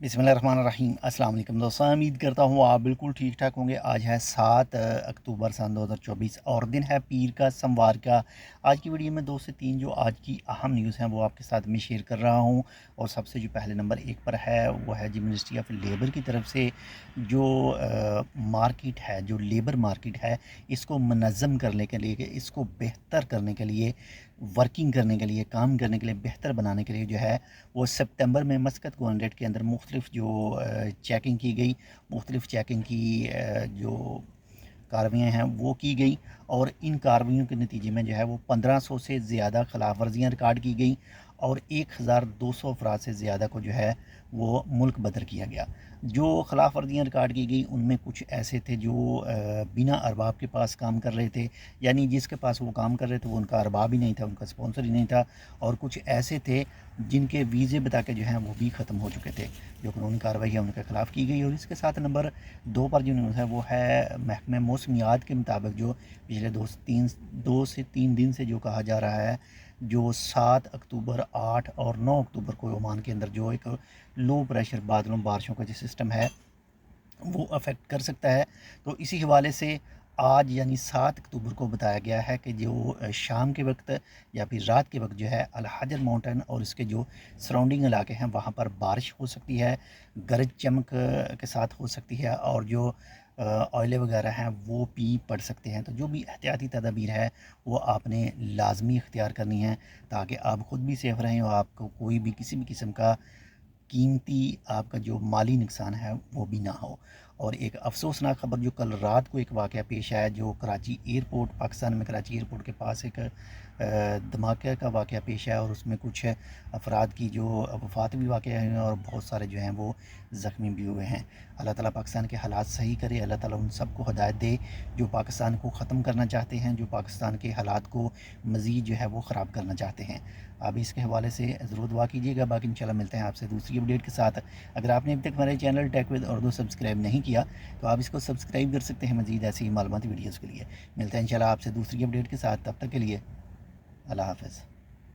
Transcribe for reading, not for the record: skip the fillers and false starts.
बिस्मिल्लाहिर्रहमानिर्रहीम। अस्सलाम वालेकुम दोस्तों, उम्मीद करता हूँ आप बिल्कुल ठीक ठाक होंगे। आज है 7 अक्टूबर सन 2024 और दिन है पीर का सोमवार का। आज की वीडियो में 2 से 3 जो आज की अहम न्यूज़ हैं वो आपके साथ में शेयर कर रहा हूँ। और सबसे जो पहले नंबर 1 पर है वो है जी मिनिस्ट्री ऑफ लेबर की तरफ से जो मार्केट है, जो लेबर मार्केट है, इसको मनज़्ज़म करने के लिए, इसको बेहतर करने के लिए, वर्किंग करने के लिए, काम करने के लिए, बेहतर बनाने के लिए जो है वो सितंबर में मस्कत गवर्नरेट के अंदर मुख्तलिफ जो चेकिंग की गई, मुख्तलिफ चेकिंग की जो कार्रवाइयाँ हैं वो की गई। और इन कार्रवाइयों के नतीजे में जो है वो 1500 से ज़्यादा खिलाफ वर्जियाँ रिकॉर्ड की गई और 1200 अफराद से ज़्यादा को जो है वो मुल्क बदर किया गया। जो खिलाफ वर्जियाँ रिकॉर्ड की गई उनमें कुछ ऐसे थे जो बिना अरबाब के पास काम कर रहे थे, यानी जिसके पास वो काम कर रहे थे वो उनका अरबाब ही नहीं था, उनका स्पॉन्सर ही नहीं था। और कुछ ऐसे थे जिनके वीज़े बता के जो हैं वो भी ख़त्म हो चुके थे। जो कानूनी कार्रवाई है उनके ख़िलाफ़ की गई। और इसके साथ नंबर 2 पर जो न्यूज़ है वो है महकमे मौसमियात के मुताबिक जो पिछले 2 से 3 दिन से जो कहा जा रहा है, जो 7 अक्टूबर, 8 और 9 अक्टूबर को ओमान के अंदर जो एक लो प्रेशर बादलों बारिशों का जो सिस्टम है वो अफेक्ट कर सकता है। तो इसी हवाले से आज यानी 7 अक्टूबर को बताया गया है कि जो शाम के वक्त या फिर रात के वक्त जो है अल हजर माउंटेन और इसके जो सराउंडिंग इलाके हैं वहाँ पर बारिश हो सकती है, गरज चमक के साथ हो सकती है और जो ऑयले वगैरह हैं वो भी पड़ सकते हैं। तो जो भी एहतियाती तदाबीर है वो आपने लाजमी इख्तियार करनी है ताकि आप ख़ुद भी सेफ़ रहें और आपको कोई भी किसी भी किस्म का कीमती आपका जो माली नुकसान है वो भी ना हो। और एक अफसोसनाक ख़बर जो कल रात को एक वाक़या पेश आया, जो कराची एयरपोर्ट, पाकिस्तान में कराची एयरपोर्ट के पास एक धमाके का वाक़या पेश आया और उसमें कुछ अफराद की जो वफ़ात भी वाक़ हुई हैं और बहुत सारे जो हैं वो ज़ख्मी भी हुए हैं। अल्लाह ताला पाकिस्तान के हालात सही करे, अल्लाह ताला उन सबको हिदायत दे जो पाकिस्तान को ख़त्म करना चाहते हैं, जो पाकिस्तान के हालात को मज़ीद जो है वो ख़राब करना चाहते हैं। आप इसके हवाले से ज़रूर दुआ कीजिएगा। बाकी इंशाल्लाह मिलते हैं आपसे दूसरी अपडेट के साथ। अगर आपने अभी तक हमारे channel tech with Urdu subscribe नहीं किया तो आप इसको सब्सक्राइब कर सकते हैं मज़ीद ऐसी ही मालूमाती वीडियोज़ के लिए। मिलते हैं इंशाल्लाह आपसे दूसरी अपडेट के साथ, तब तक के लिए अल्लाह हाफ़िज़।